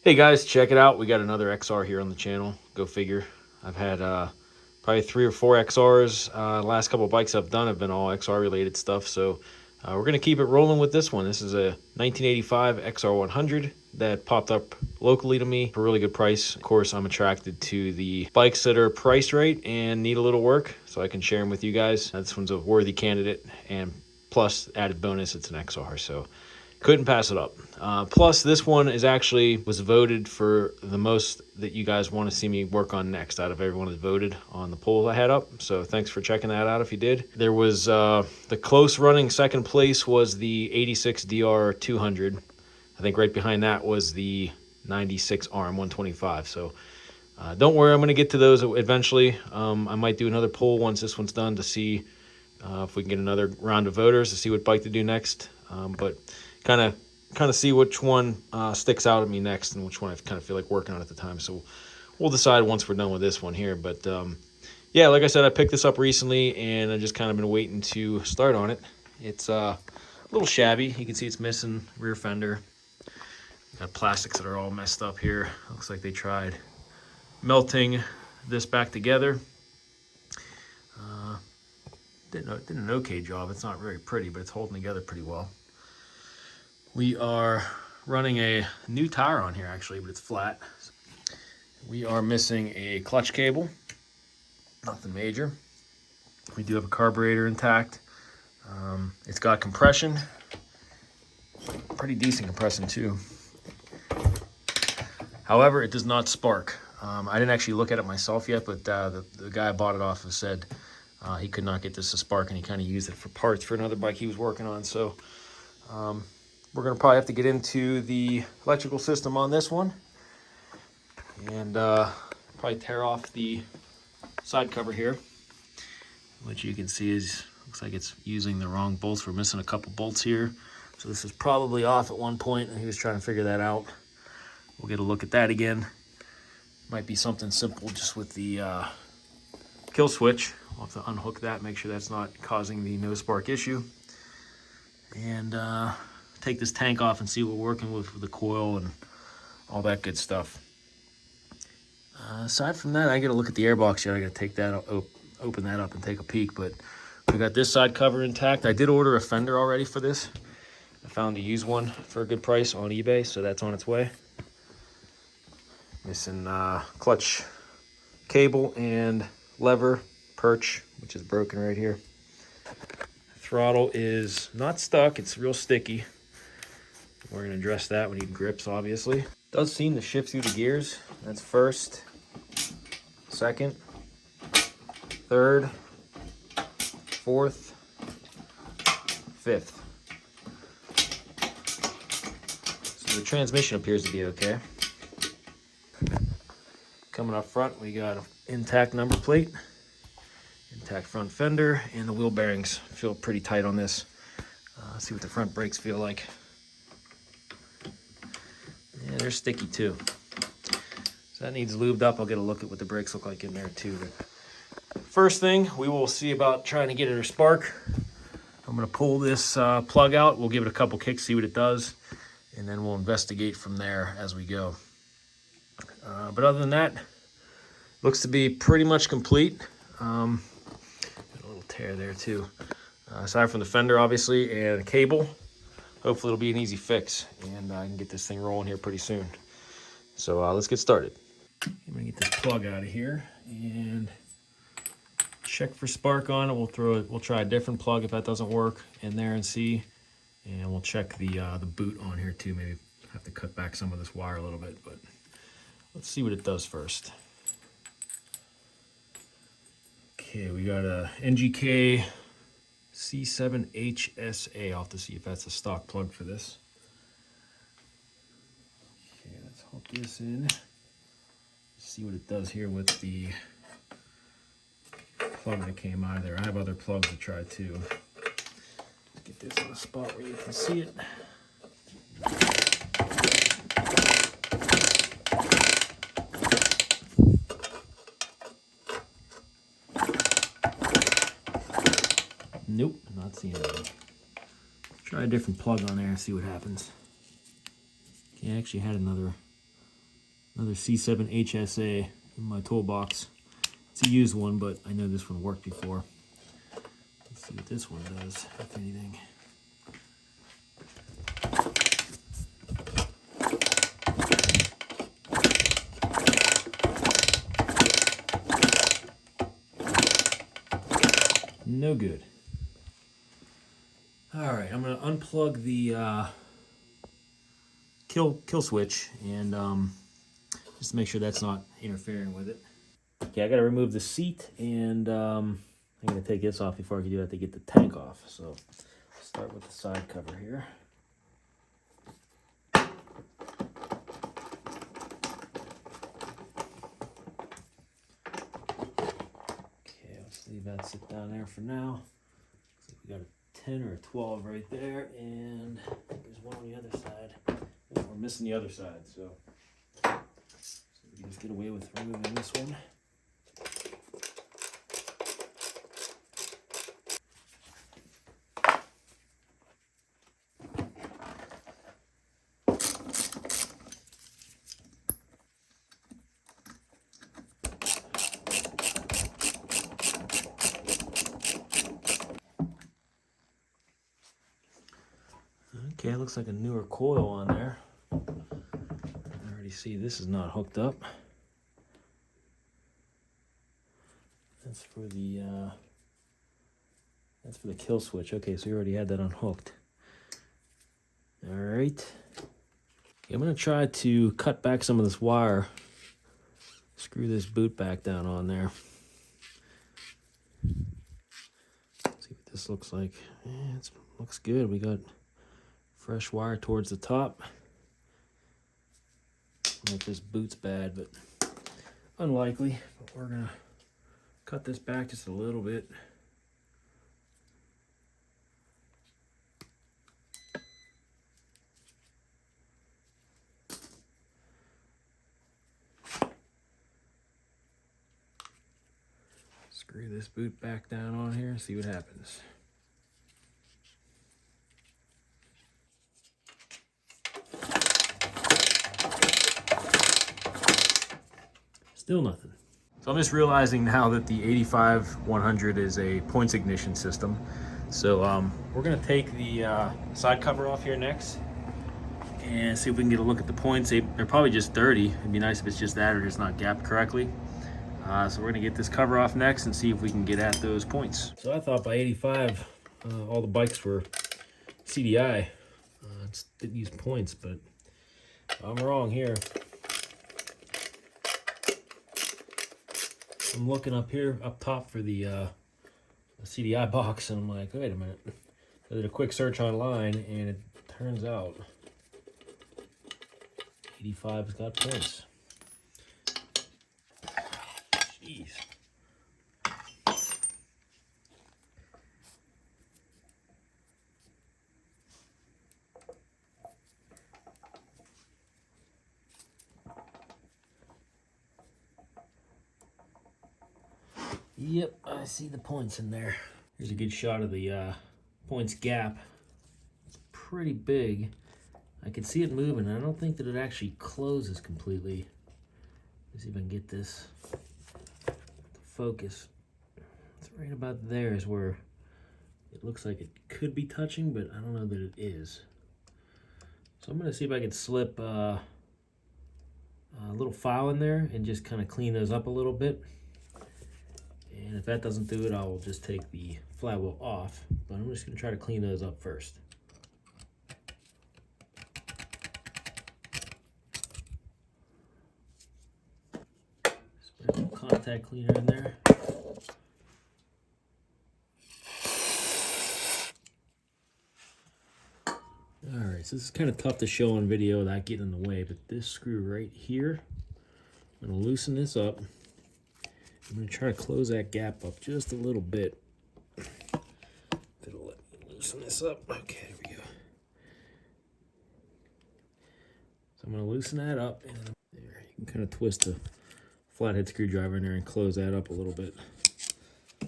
Hey guys, check it out. We got another XR here on the channel. Go figure. I've had probably 3 or 4 XRs. Last couple of bikes I've done have been all XR related stuff. So we're going to keep it rolling with this one. This is a 1985 XR100 that popped up locally to me for a really good price. Of course, I'm attracted to the bikes that are priced right and need a little work, so I can share them with you guys. This one's a worthy candidate, and plus added bonus, it's an XR. So couldn't pass it up. Plus, this one was voted for the most that you guys want to see me work on next out of everyone that voted on the poll I had up. So thanks for checking that out if you did. There was the close running second place was the 86 DR200. I think right behind that was the 96 RM125. So don't worry, I'm going to get to those eventually. I might do another poll once this one's done to see if we can get another round of voters to see what bike to do next. But kind of see which one sticks out at me next and which one I kind of feel like working on at the time. So we'll decide once we're done with this one here. But yeah, like I said, I picked this up recently and I just kind of been waiting to start on it. It's a little shabby. You can see it's missing rear fender. Got plastics that are all messed up here. Looks like they tried melting this back together. Did an okay job. It's not very pretty, but it's holding together pretty well. We are running a new tire on here actually, but it's flat. We are missing a clutch cable, nothing major. We do have a carburetor intact. It's got compression, pretty decent compression too. However, it does not spark. I didn't actually look at it myself yet, but the guy I bought it off of said he could not get this to spark, and he kind of used it for parts for another bike he was working on. So we're going to probably have to get into the electrical system on this one and probably tear off the side cover here, which you can see looks like it's using the wrong bolts. We're missing a couple bolts here. So this is probably off at one point, and he was trying to figure that out. We'll get a look at that again. Might be something simple just with the kill switch. We'll have to unhook that, make sure that's not causing the no spark issue. And take this tank off and see what we're working with the coil and all that good stuff. Aside from that, I gotta look at the airbox yet. I gotta take that, open that up and take a peek. But we got this side cover intact. I did order a fender already for this. I found a used one for a good price on eBay, so that's on its way. Missing clutch cable and lever perch, which is broken right here. Throttle is not stuck, it's real sticky. We're going to address that. We need grips, obviously. Does seem to shift through the gears. That's first, second, third, fourth, fifth. So the transmission appears to be okay. Coming up front, we got an intact number plate, intact front fender, and the wheel bearings feel pretty tight on this. Let's see what the front brakes feel like. Yeah, they're sticky too. So that needs lubed up. I'll get a look at what the brakes look like in there too. But first thing, we will see about trying to get it to spark. I'm going to pull this plug out. We'll give it a couple kicks, see what it does, and then we'll investigate from there as we go. But other than that, looks to be pretty much complete. Got a little tear there too. Aside from the fender, obviously, and a cable, hopefully it'll be an easy fix, and I can get this thing rolling here pretty soon. So let's get started. I'm gonna get this plug out of here and check for spark on it. We'll try a different plug if that doesn't work in there and see, and we'll check the boot on here too. Maybe have to cut back some of this wire a little bit, but let's see what it does first. Okay, we got a NGK C7HSA. I'll have to see if that's a stock plug for this. Okay, let's hook this in. See what it does here with the plug that came out of there. I have other plugs to try too. Let's get this in a spot where you can see it. Nope, I'm not seeing anything. Try a different plug on there and see what happens. Okay, I actually had another Another C7 HSA in my toolbox. It's a used one, but I know this one worked before. Let's see what this one does, if anything. No good. All right, I'm gonna unplug the kill switch and just to make sure that's not interfering with it. Okay, I gotta remove the seat and I'm gonna take this off before I can do that to get the tank off. So I'll start with the side cover here. Okay, let's leave that sit down there for now. Looks like we got a 10 or a 12 right there, and there's one on the other side. Oh, we're missing the other side, so we can just get away with removing this one. Okay, it looks like a newer coil on there. I already see this is not hooked up. That's for the kill switch. Okay, so you already had that unhooked. All right. Okay, I'm gonna try to cut back some of this wire. Screw this boot back down on there. See what this looks like. Yeah, it looks good. We got fresh wire towards the top. I don't know if this boot's bad, but unlikely. But we're gonna cut this back just a little bit. Screw this boot back down on here and see what happens. Still nothing. So I'm just realizing now that the 85-100 is a points ignition system. So we're gonna take the side cover off here next and see if we can get a look at the points. They're probably just dirty. It'd be nice if it's just that or just not gapped correctly. So we're gonna get this cover off next and see if we can get at those points. So I thought by 85, all the bikes were CDI. Didn't use points, but I'm wrong here. I'm looking up here, up top for the CDI box, and I'm like, wait a minute. I did a quick search online, and it turns out 85's got points. Jeez. Yep, I see the points in there. Here's a good shot of the points gap. It's pretty big. I can see it moving, and I don't think that it actually closes completely. Let's see if I can get this to focus. It's right about there is where it looks like it could be touching, but I don't know that it is. So I'm gonna see if I can slip a little file in there and just kind of clean those up a little bit. And if that doesn't do it, I will just take the flywheel off. But I'm just gonna try to clean those up first. Spray a little contact cleaner in there. Alright, so this is kind of tough to show on video without getting in the way, but this screw right here, I'm gonna loosen this up. I'm going to try to close that gap up just a little bit. It'll let me loosen this up. Okay, there we go. So I'm going to loosen that up. And there, you can kind of twist a flathead screwdriver in there and close that up a little bit.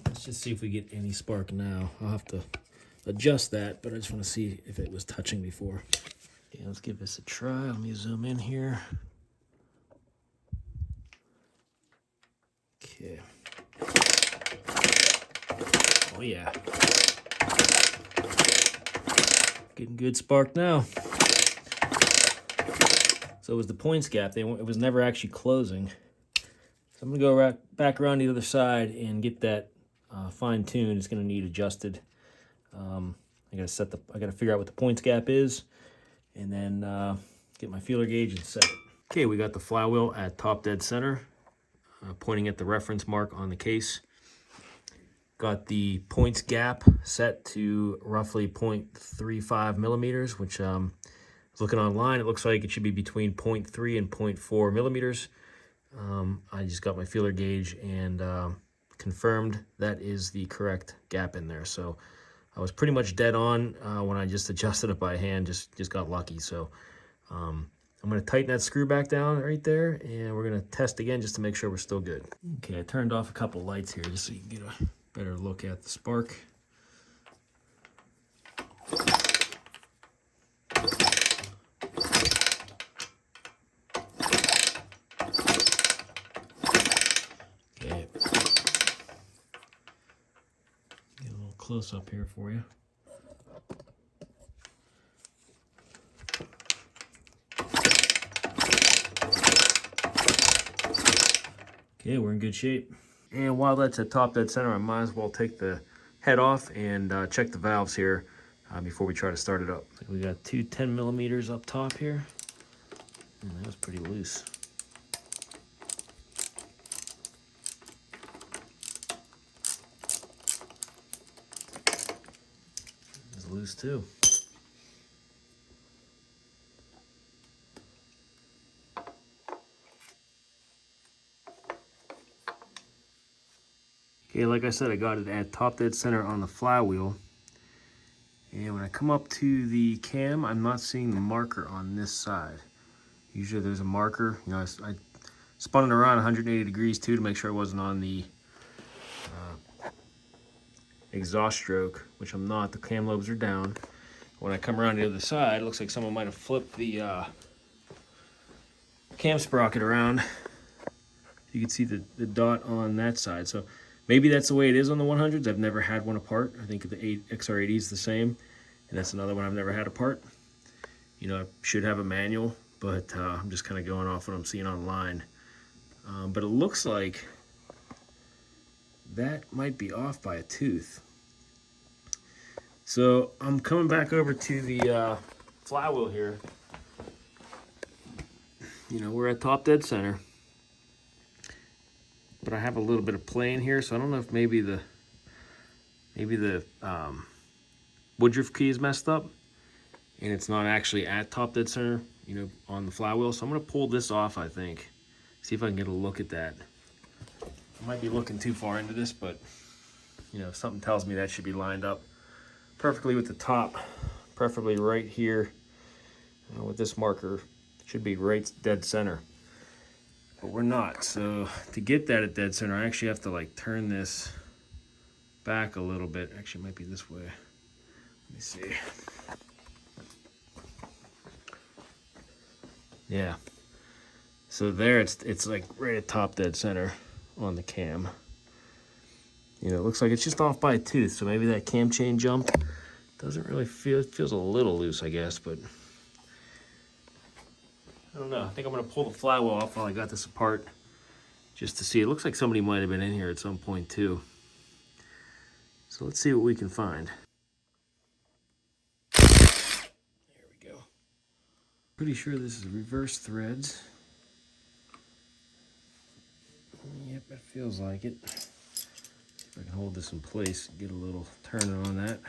Let's just see if we get any spark now. I'll have to adjust that, but I just want to see if it was touching before. Okay, let's give this a try. Let me zoom in here. Okay. Oh yeah. Getting good spark now. So it was the points gap. It was never actually closing. So I'm gonna go back around the other side and get that fine tuned. It's gonna need adjusted. I gotta figure out what the points gap is, and then get my feeler gauge and set it. Okay, we got the flywheel at top dead center, pointing at the reference mark on the case. Got the points gap set to roughly 0.35 millimeters, which looking online, it looks like it should be between 0.3 and 0.4 millimeters. I just got my feeler gauge and confirmed that is the correct gap in there. So I was pretty much dead on when I just adjusted it by hand, just got lucky. So I'm gonna tighten that screw back down right there, and we're gonna test again just to make sure we're still good. Okay, I turned off a couple lights here just so you can get a better look at the spark. Okay. Get a little close up here for you. Okay, we're in good shape. And while that's at top dead center, I might as well take the head off and check the valves here before we try to start it up. We got two 10 millimeters up top here. And that was pretty loose. It's loose too. Okay, like I said, I got it at top dead center on the flywheel. And when I come up to the cam, I'm not seeing the marker on this side. Usually there's a marker. You know, I spun it around 180 degrees too to make sure it wasn't on the exhaust stroke, which I'm not. The cam lobes are down. When I come around the other side, it looks like someone might have flipped the cam sprocket around. You can see the dot on that side. So maybe that's the way it is on the 100s. I've never had one apart. I think the XR100 is the same. And that's another one I've never had apart. You know, I should have a manual, but I'm just kind of going off what I'm seeing online. But it looks like that might be off by a tooth. So I'm coming back over to the flywheel here. You know, we're at top dead center. But I have a little bit of play in here, so I don't know if maybe the woodruff key is messed up and it's not actually at top dead center, you know, on the flywheel. So I'm gonna pull this off, I think. See if I can get a look at that. I might be looking too far into this, but you know, something tells me that should be lined up perfectly with the top, preferably right here with this marker. It should be right dead center. But we're not, so to get that at dead center, I actually have to like turn this back a little bit. Actually, it might be this way. Let me see. Yeah. So there, it's like right at top dead center on the cam. You know, it looks like it's just off by a tooth, so maybe that cam chain jump doesn't really feel, it feels a little loose, I guess, but I don't know. I think I'm gonna pull the flywheel off while I got this apart just to see. It looks like somebody might have been in here at some point too. So let's see what we can find. There we go. Pretty sure this is reverse threads. Yep, it feels like it. See if I can hold this in place and get a little turn on that.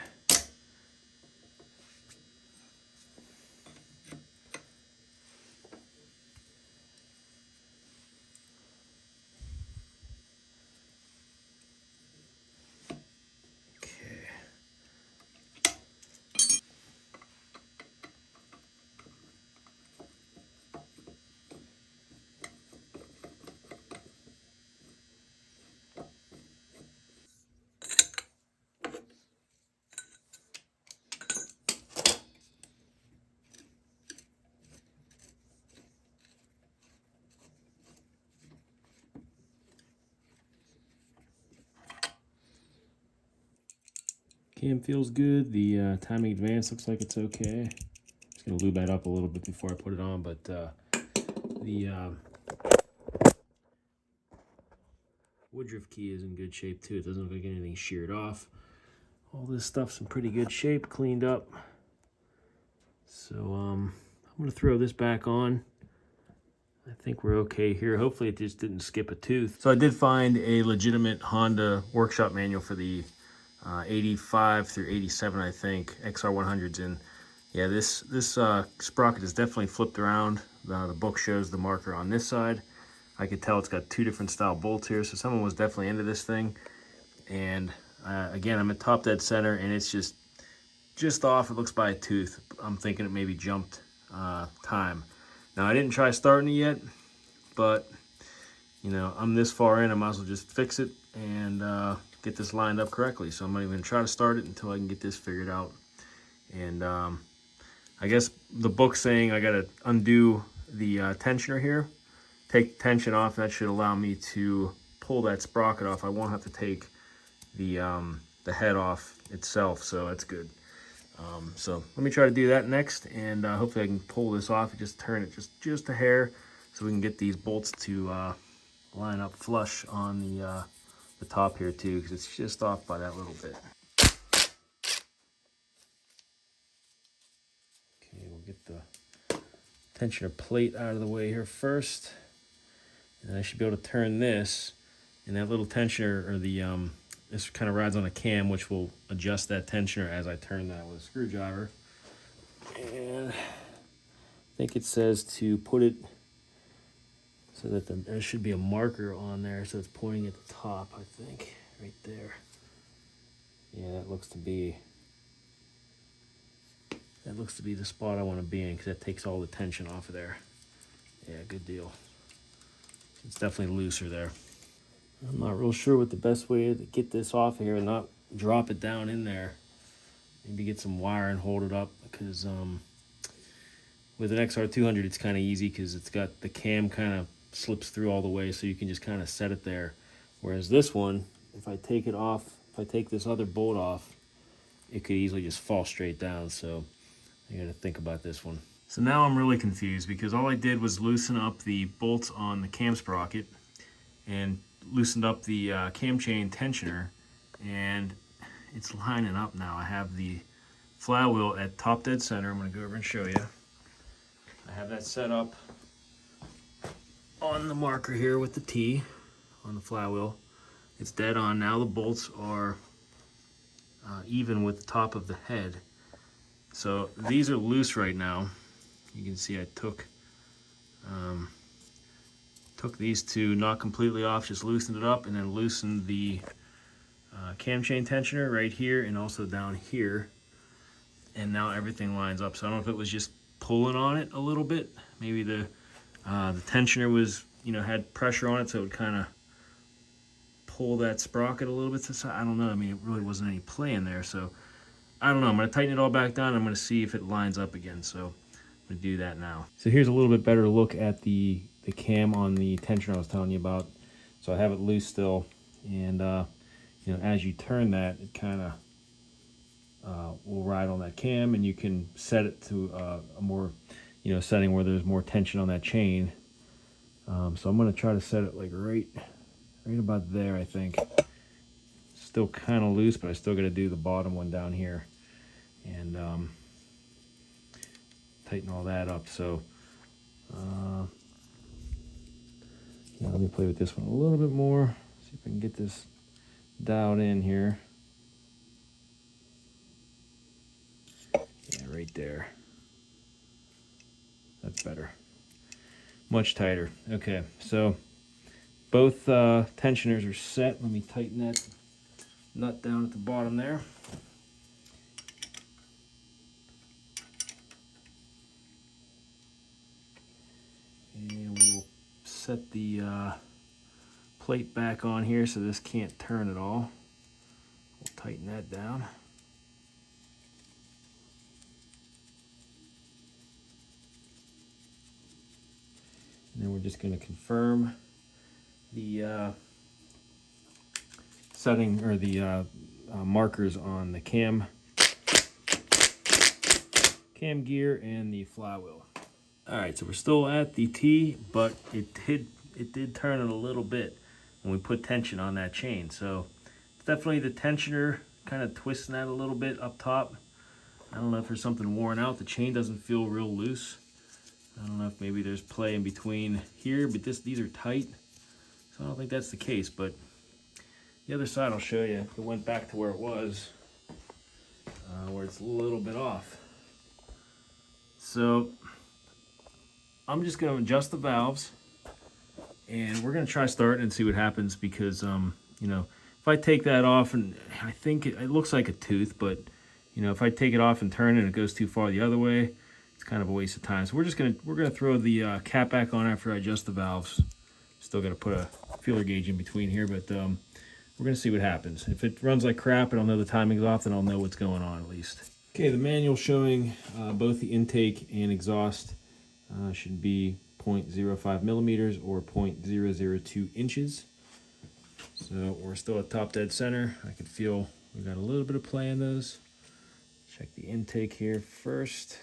Cam feels good. The timing advance looks like it's okay. Just gonna lube that up a little bit before I put it on, but the woodruff key is in good shape too. It doesn't look like anything sheared off. All this stuff's in pretty good shape, cleaned up. So I'm gonna throw this back on. I think we're okay here. Hopefully it just didn't skip a tooth. So I did find a legitimate Honda workshop manual for the 85 through 87, I think, XR100s. And yeah, this sprocket is definitely flipped around. The book shows the marker on this side. I could tell it's got two different style bolts here, so someone was definitely into this thing. And again, I'm at top dead center, and it's just off. It looks by a tooth. I'm thinking it maybe jumped time. Now, I didn't try starting it yet, but, you know, I'm this far in, I might as well just fix it and get this lined up correctly. So I'm not even going to try to start it until I can get this figured out. And I guess the book's saying I got to undo the tensioner here, take the tension off. That should allow me to pull that sprocket off. I won't have to take the head off itself, so that's good. So let me try to do that next, and hopefully I can pull this off and just turn it just a hair so we can get these bolts to line up flush on the top here too, because it's just off by that little bit. Okay, we'll get the tensioner plate out of the way here first, and I should be able to turn this, and that little tensioner, or the this kind of rides on a cam, which will adjust that tensioner as I turn that with a screwdriver. And I think it says to put it so that there should be a marker on there, so it's pointing at the top, I think, right there. Yeah, that looks to be the spot I want to be in, because that takes all the tension off of there. Yeah, good deal. It's definitely looser there. I'm not real sure what the best way is to get this off here and not drop it down in there. Maybe get some wire and hold it up, because with an XR200 it's kind of easy, because it's got the cam kind of slips through all the way, so you can just kind of set it there. Whereas this one, if I take it off, if I take this other bolt off, it could easily just fall straight down. So I got to think about this one. So now I'm really confused, because all I did was loosen up the bolts on the cam sprocket and loosened up the cam chain tensioner, and it's lining up now. I have the flywheel at top dead center. I'm going to go over and show you. I have that set up on the marker here with the T on the flywheel. It's dead on now. The bolts are even with the top of the head. So these are loose right now. You can see I took these two, not completely off, just loosened it up, and then loosened the cam chain tensioner right here and also down here. And now everything lines up. So I don't know if it was just pulling on it a little bit. Maybe the tensioner was, had pressure on it, so it would kind of pull that sprocket a little bit to the side. I don't know. I mean, it really wasn't any play in there. So I don't know. I'm going to tighten it all back down. I'm going to see if it lines up again. So I'm going to do that now. So here's a little bit better look at the cam on the tensioner I was telling you about. So I have it loose still, and as you turn that, it kind of will ride on that cam, and you can set it to a more setting where there's more tension on that chain. So I'm going to try to set it like right about there, I think. Still kind of loose, but I still got to do the bottom one down here and tighten all that up. So let me play with this one a little bit more, see if I can get this dialed in here. Yeah, right there. That's better. Much tighter. Okay, so both tensioners are set. Let me tighten that nut down at the bottom there. And we'll set the plate back on here so this can't turn at all. We'll tighten that down. And then we're just going to confirm the setting, or the markers on the cam gear and the flywheel. All right, so we're still at the T, but it did turn it a little bit when we put tension on that chain. So it's definitely the tensioner kind of twisting that a little bit up top. I don't know if there's something worn out. The chain doesn't feel real loose. I don't know if maybe there's play in between here, but these are tight. So I don't think that's the case, but the other side I'll show you. It went back to where it was, where it's a little bit off. So I'm just going to adjust the valves, and we're going to try starting and see what happens, because, you know, if I take that off, and I think it looks like a tooth, but, you know, if I take it off and turn it and it goes too far the other way, it's kind of a waste of time. So we're gonna throw the cap back on after I adjust the valves. Still got to put a feeler gauge in between here, but we're gonna see what happens. If it runs like crap and I'll know the timing's off, then I'll know what's going on at least. Okay, the manual showing both the intake and exhaust should be 0.05 millimeters or 0.002 inches. So we're still at top dead center. I can feel we got a little bit of play in those. Check the intake here first.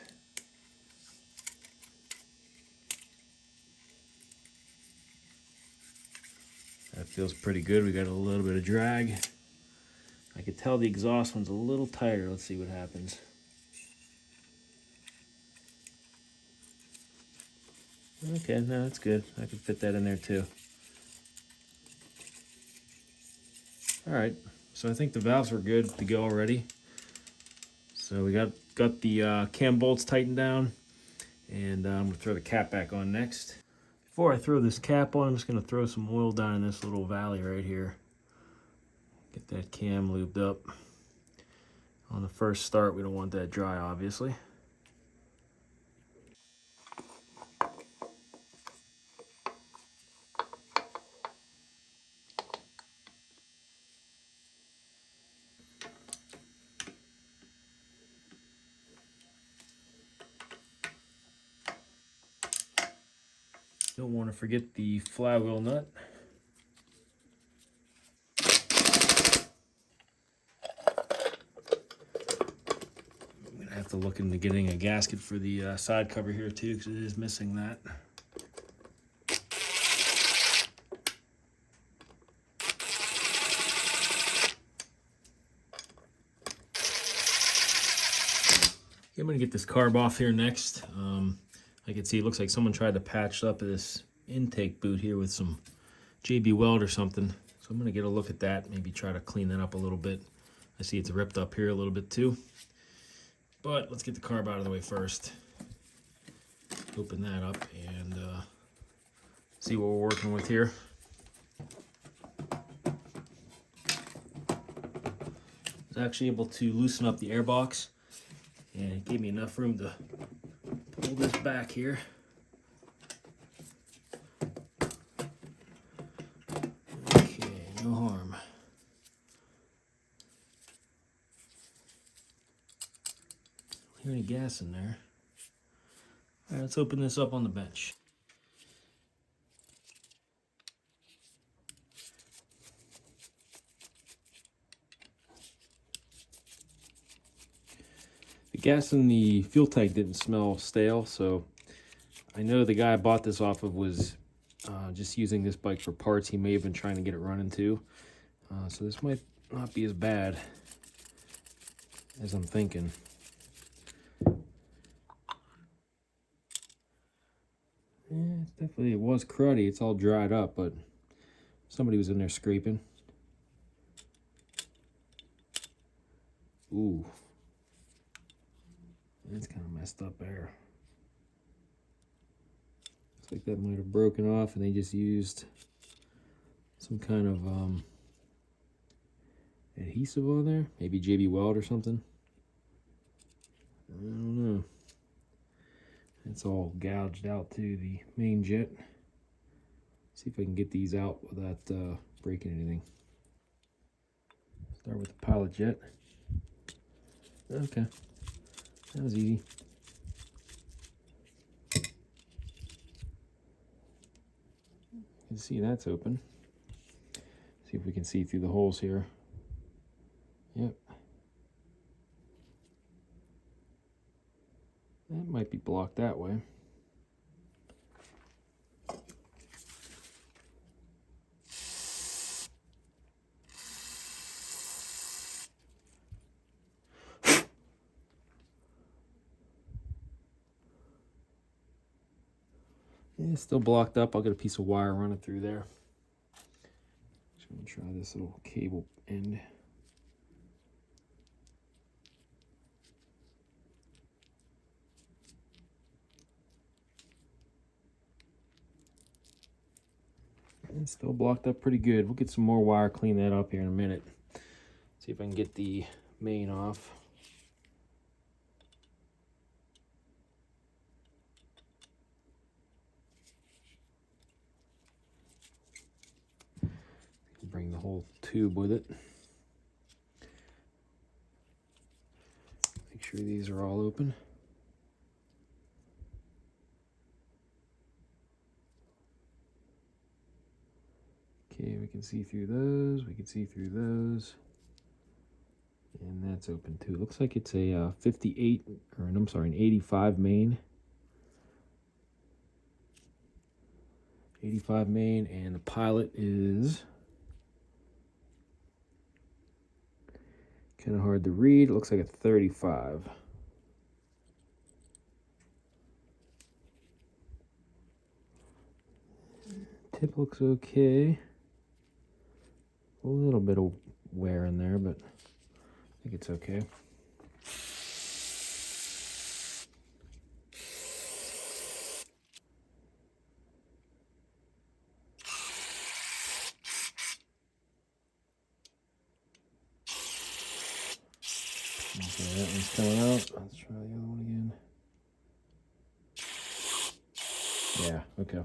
That feels pretty good. We got a little bit of drag. I could tell the exhaust one's a little tighter. Let's see what happens. Okay, no, that's good. I can fit that in there too. All right, so I think the valves are good to go already. So we got the cam bolts tightened down, and I'm gonna throw the cap back on next. Before I throw this cap on, I'm just gonna throw some oil down in this little valley right here. Get that cam lubed up. On the first start, we don't want that dry, obviously. Don't want to forget the flywheel nut. I'm going to have to look into getting a gasket for the side cover here too, because it is missing that. Okay, I'm going to get this carb off here next. I can see it looks like someone tried to patch up this intake boot here with some JB Weld or something. So I'm going to get a look at that, maybe try to clean that up a little bit. I see it's ripped up here a little bit too. But let's get the carb out of the way first. Open that up and see what we're working with here. I was actually able to loosen up the air box, and it gave me enough room to pull this back here. Okay, no harm. Don't hear any gas in there. All right, let's open this up on the bench. The gas in the fuel tank didn't smell stale, so I know the guy I bought this off of was just using this bike for parts. He may have been trying to get it running too. So this might not be as bad as I'm thinking. Yeah, it's definitely, it was cruddy. It's all dried up, but somebody was in there scraping. Ooh. That's kind of messed up there. Looks like that might have broken off and they just used some kind of adhesive on there. Maybe JB Weld or something. I don't know. It's all gouged out to the main jet. See if I can get these out without breaking anything. Start with the pilot jet. Okay, that was easy. You can see that's open. See if we can see through the holes here. Yep. That might be blocked that way. Yeah, it's still blocked up. I'll get a piece of wire running through there. Just gonna try this little cable end. It's still blocked up pretty good. We'll get some more wire, clean that up here in a minute. See if I can get the main off. Bring the whole tube with it. Make sure these are all open. Okay, we can see through those. We can see through those. And that's open too. Looks like it's a 58, or I'm sorry, an 85 main. 85 main, and the pilot is kind of hard to read. It looks like a 35. Tip looks okay. A little bit of wear in there, but I think it's okay. Okay, that one's coming out. Let's try the other one again. Yeah, okay.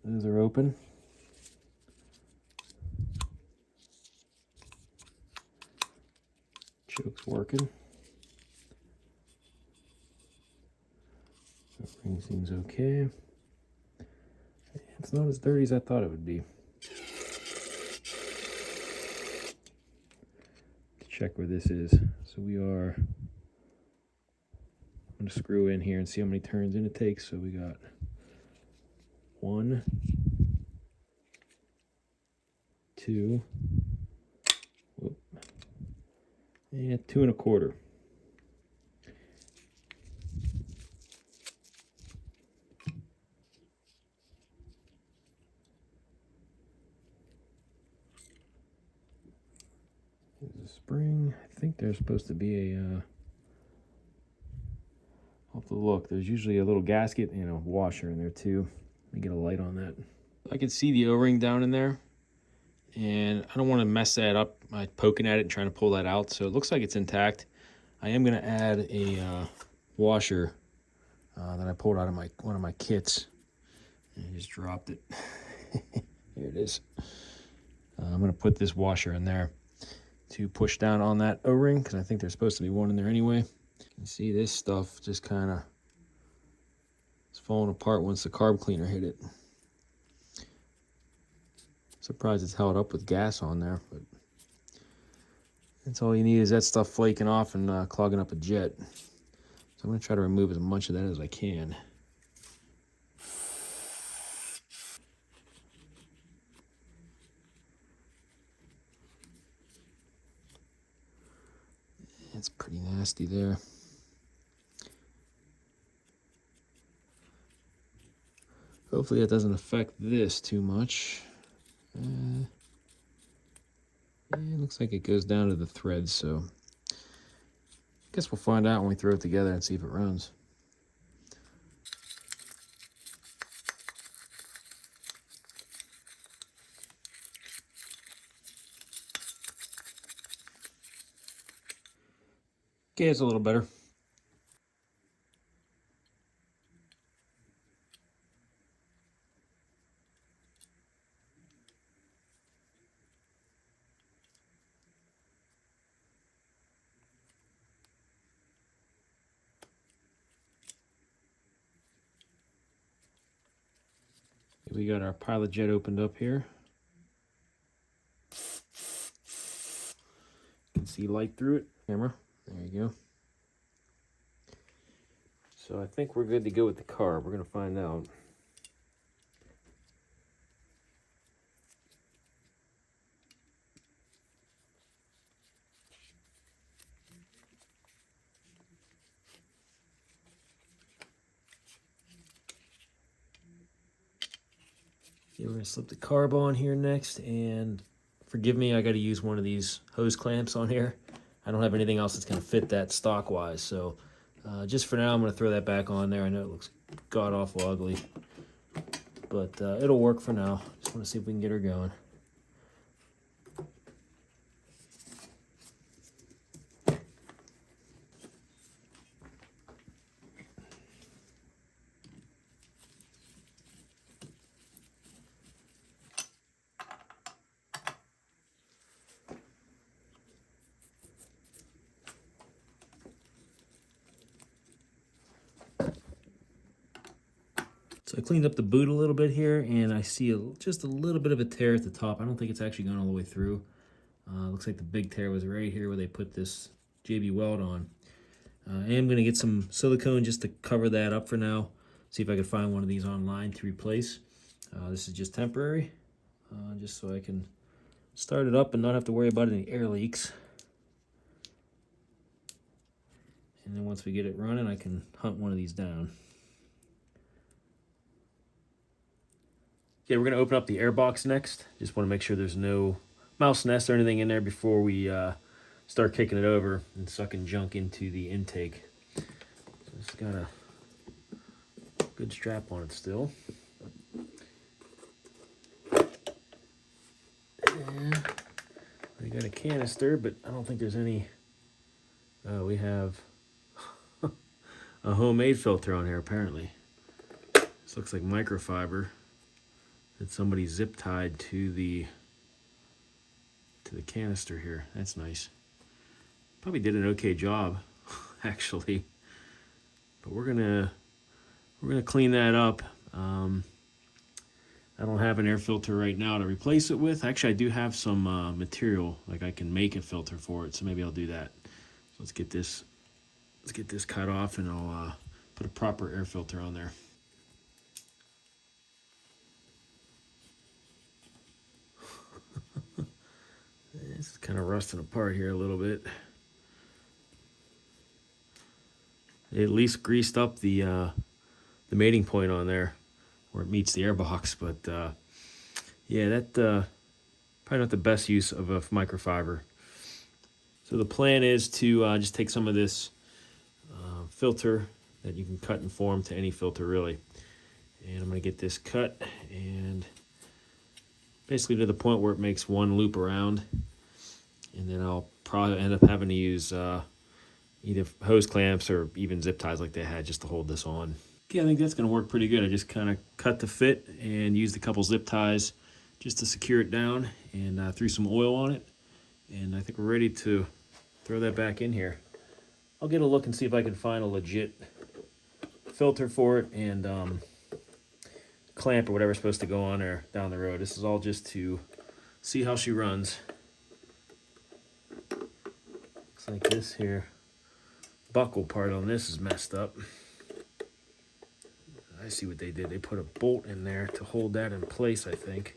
Those are open. Choke's working. That ring seems okay. It's not as dirty as I thought it would be. Check where this is. So we are, I'm going to screw in here and see how many turns in it takes. So we got 1, 2, whoop, and 2 1/4. There's a spring. I think there's supposed to be a, I'll have to look. There's usually a little gasket and a washer in there too. Let me get a light on that. I can see the O-ring down in there, and I don't want to mess that up by poking at it and trying to pull that out. So it looks like it's intact. I am going to add a washer that I pulled out of one of my kits. And I just dropped it. Here it is. I'm going to put this washer in there to push down on that O-ring, because I think there's supposed to be one in there anyway. You see this stuff just kind of is falling apart once the carb cleaner hit it. Surprised it's held up with gas on there, but that's all you need is that stuff flaking off and clogging up a jet. So I'm going to try to remove as much of that as I can. It's pretty nasty there. Hopefully that doesn't affect this too much. Yeah, it looks like it goes down to the threads, so I guess we'll find out when we throw it together and see if it runs. Okay, it's a little better. We got our pilot jet opened up here. see light through it. Camera, there you go. So I think we're good to go with the carb. We're gonna find out. Okay, we're gonna slip the carb on here next, and forgive me, I gotta use one of these hose clamps on here. I don't have anything else that's gonna fit that stock wise, so just for now I'm gonna throw that back on there. I know it looks god awful ugly, but it'll work for now. Just wanna see if we can get her going. So I cleaned up the boot a little bit here, and I see just a little bit of a tear at the top. I don't think it's actually gone all the way through. Looks like the big tear was right here where they put this JB weld on. I am going to get some silicone just to cover that up for now. See if I can find one of these online to replace. This is just temporary, just so I can start it up and not have to worry about any air leaks. And then once we get it running, I can hunt one of these down. Okay, we're going to open up the air box next. Just want to make sure there's no mouse nest or anything in there before we start kicking it over and sucking junk into the intake. So it's got a good strap on it still. And we got a canister, but I don't think there's any. We have a homemade filter on here apparently. This looks like microfiber that somebody zip tied to the canister here. That's nice. Probably did an okay job, actually. But we're gonna clean that up. I don't have an air filter right now to replace it with. Actually, I do have some material, like I can make a filter for it, so maybe I'll do that. So let's get this cut off, and I'll put a proper air filter on there. This is kind of rusting apart here a little bit. They at least greased up the mating point on there where it meets the air box, but yeah, that probably not the best use of a microfiber. So the plan is to just take some of this filter that you can cut and form to any filter really, and I'm going to get this cut and basically to the point where it makes one loop around, and then I'll probably end up having to use either hose clamps or even zip ties like they had just to hold this on. Okay, I think that's going to work pretty good. I just kind of cut the fit and used a couple zip ties just to secure it down, and threw some oil on it, and I think we're ready to throw that back in here. I'll get a look and see if I can find a legit filter for it and clamp or whatever's supposed to go on there down the road. This is all just to see how she runs. Looks like this here buckle part on this is messed up. I see what they did. They put a bolt in there to hold that in place, I think.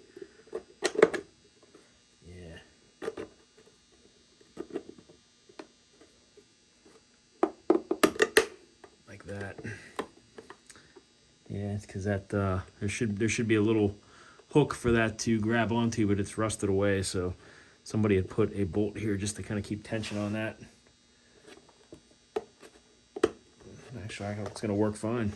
Yeah. Like that. Yeah, it's because that there should be a little hook for that to grab onto, but it's rusted away, so somebody had put a bolt here just to kind of keep tension on that. Actually, I hope it's going to work fine.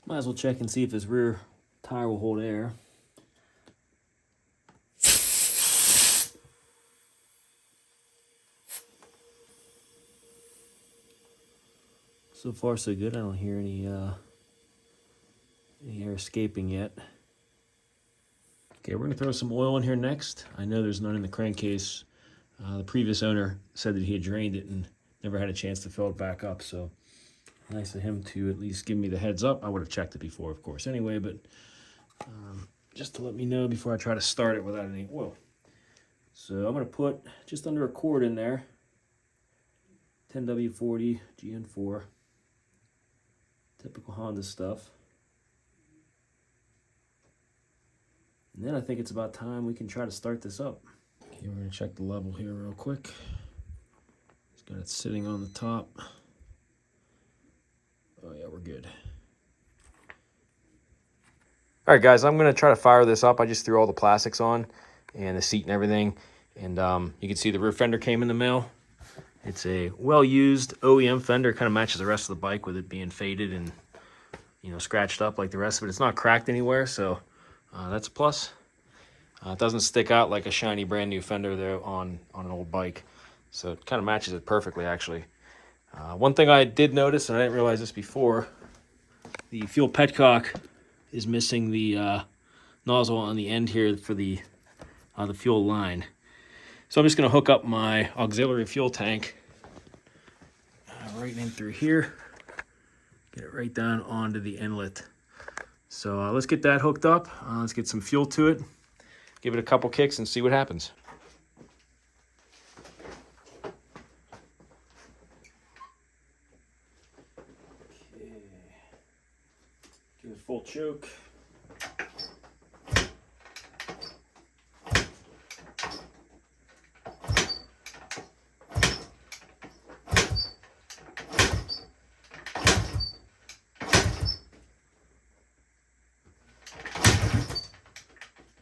Might as well check and see if this rear tire will hold air. So far so good. I don't hear any air escaping yet. Okay, we're gonna throw some oil in here next. I know there's none in the crankcase. The previous owner said that he had drained it and never had a chance to fill it back up, so nice of him to at least give me the heads up. I would have checked it before, of course, anyway, but just to let me know before I try to start it without any oil. So I'm gonna put just under a quart in there, 10W40 GN4, typical Honda stuff. And then I think it's about time we can try to start this up. Okay, we're gonna check the level here real quick. Just got it sitting on the top. Oh yeah, we're good. All right, guys, I'm gonna try to fire this up. I just threw all the plastics on and the seat and everything. And you can see the rear fender came in the mail. It's a well-used OEM fender. Kind of matches the rest of the bike with it being faded and, you know, scratched up like the rest of it. It's not cracked anywhere, so that's a plus. It doesn't stick out like a shiny brand new fender there on an old bike. So it kind of matches it perfectly, actually. One thing I did notice, and I didn't realize this before, the fuel petcock is missing the nozzle on the end here for the fuel line. So I'm just going to hook up my auxiliary fuel tank right in through here, get it right down onto the inlet. So let's get that hooked up. Let's get some fuel to it, give it a couple kicks and see what happens. Okay. Give it a full choke.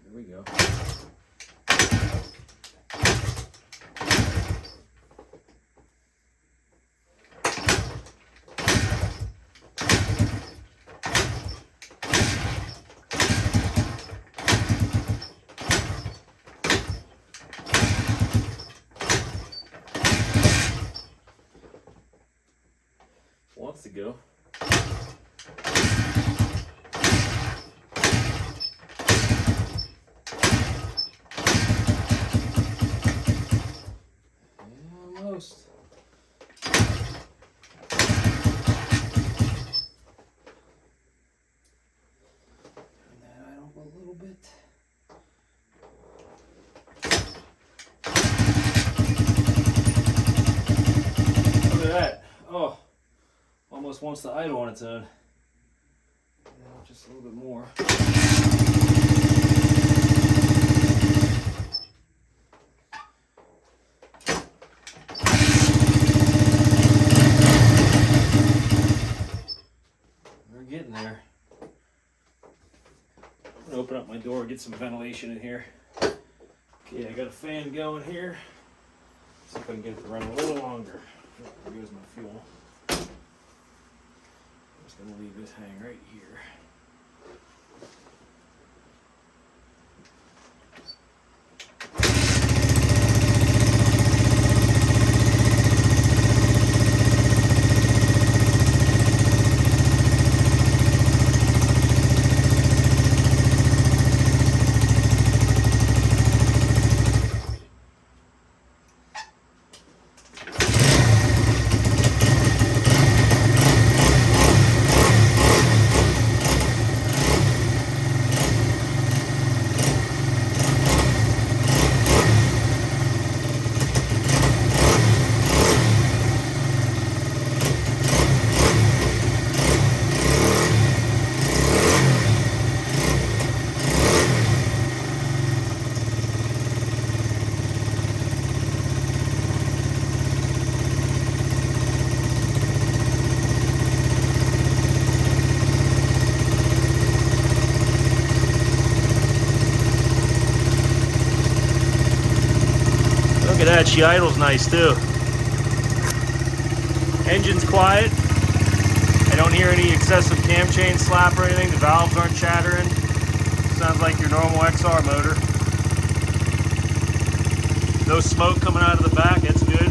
There we go. Wants to go. Almost. Turn that idle a little bit. Look at that. Oh, almost wants to idle on its own. Now just a little bit more. Getting there. I'm gonna open up my door, get some ventilation in here. Okay, I got a fan going here. See if I can get it to run a little longer. Oh, there goes my fuel. I'm just gonna leave this hang right here. Look at that, she idles nice too. Engine's quiet. I don't hear any excessive cam chain slap or anything. The valves aren't chattering. Sounds like your normal XR motor. No smoke coming out of the back, that's good.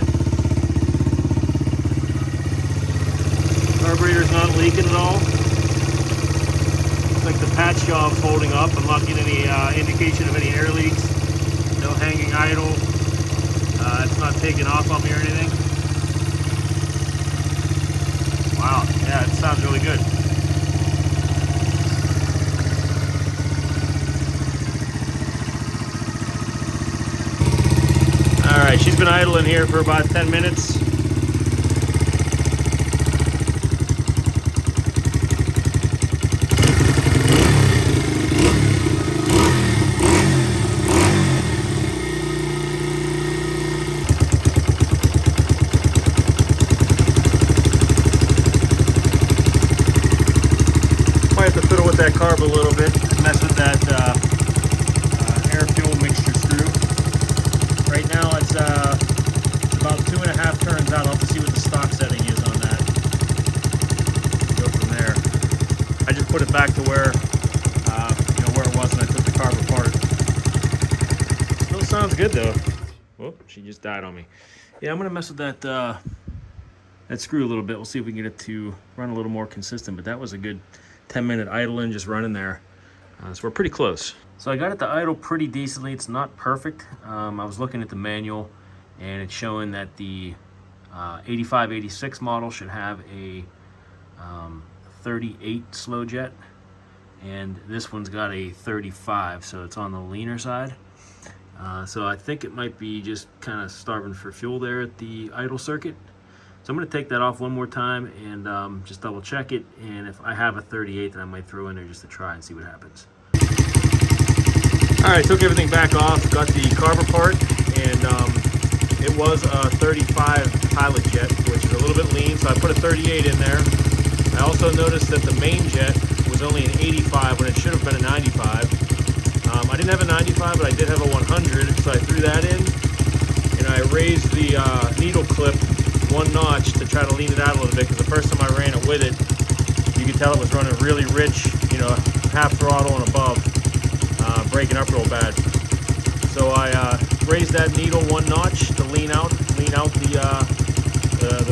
Carburetor's not leaking at all. Looks like the patch latch job's holding up. I'm not getting any indication of any air leaks. No hanging idle. It's not taking off on me or anything. Wow, yeah, it sounds really good. All right, she's been idling here for about 10 minutes. Might have to fiddle with that carb a little bit, mess with that air fuel mixture screw. Right now it's about 2.5 turns out. I'll have to see what the stock setting is on that. Go from there. I just put it back to where where it was when I took the carb apart. Still sounds good though. Whoop, she just died on me. Yeah, I'm gonna mess with that that screw a little bit. We'll see if we can get it to run a little more consistent. But that was a good 10-minute idling, just running there. So we're pretty close. So I got it to idle pretty decently. It's not perfect. I was looking at the manual, and it's showing that the 85, 86 model should have a 38 slow jet, and this one's got a 35, so it's on the leaner side. So I think it might be just kind of starving for fuel there at the idle circuit. So I'm going to take that off one more time and just double check it, and if I have a 38, then I might throw in there just to try and see what happens. All right, took everything back off, got the carb apart, and it was a 35 pilot jet, which is a little bit lean, so I put a 38 in there. I also noticed that the main jet was only an 85 when it should have been a 95. I didn't have a 95, but I did have a 100, so I threw that in, and I raised the needle clip one notch to try to lean it out a little bit, because the first time I ran it with it, you could tell it was running really rich, half throttle and above, breaking up real bad. So I raised that needle one notch to lean out the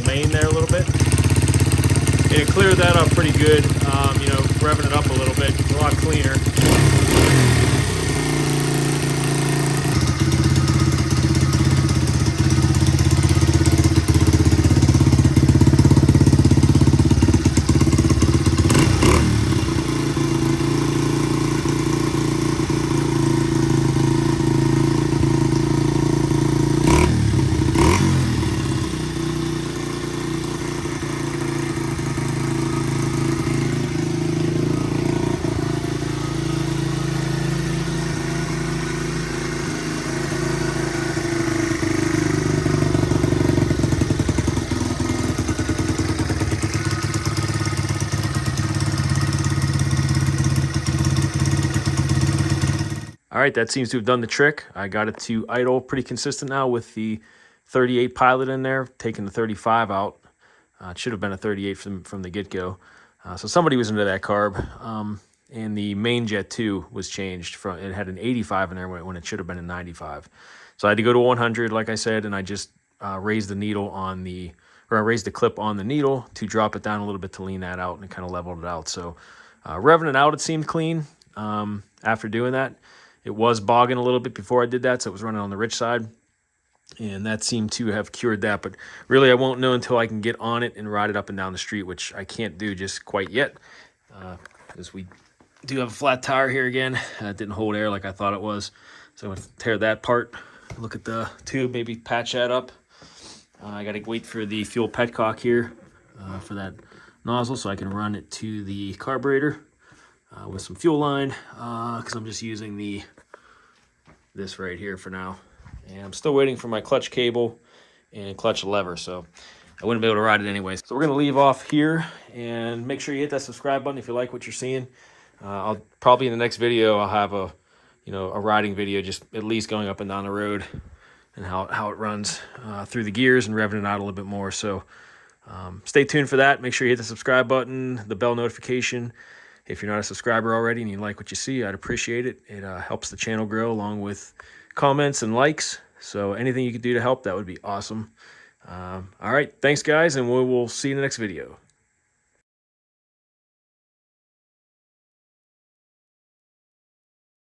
main there a little bit, and it cleared that up pretty good. Revving it up a little bit, it's a lot cleaner. All right, that seems to have done the trick. I got it to idle pretty consistent now with the 38 pilot in there, taking the 35 out. It should have been a 38 from the get-go. So somebody was into that carb. And the main jet too was changed. It had an 85 in there when it should have been a 95. So I had to go to 100, like I said, and I just raised the needle I raised the clip on the needle to drop it down a little bit to lean that out, and it kind of leveled it out. So revving it out, it seemed clean after doing that. It was bogging a little bit before I did that, so it was running on the rich side, and that seemed to have cured that. But really, I won't know until I can get on it and ride it up and down the street, which I can't do just quite yet, because we do have a flat tire here again. It didn't hold air like I thought it was, so I'm going to tear that apart, look at the tube, maybe patch that up. I got to wait for the fuel petcock here for that nozzle so I can run it to the carburetor with some fuel line, because I'm just using this right here for now. And I'm still waiting for my clutch cable and clutch lever, so I wouldn't be able to ride it anyway. So we're going to leave off here, and make sure you hit that subscribe button if you like what you're seeing. I'll probably in the next video I'll have a riding video, just at least going up and down the road and how it runs through the gears and revving it out a little bit more. So stay tuned for that. Make sure you hit the subscribe button, the bell notification. If you're not a subscriber already and you like what you see, I'd appreciate it. It helps the channel grow, along with comments and likes. So anything you could do to help, that would be awesome. All right, thanks guys, and we will see you in the next video.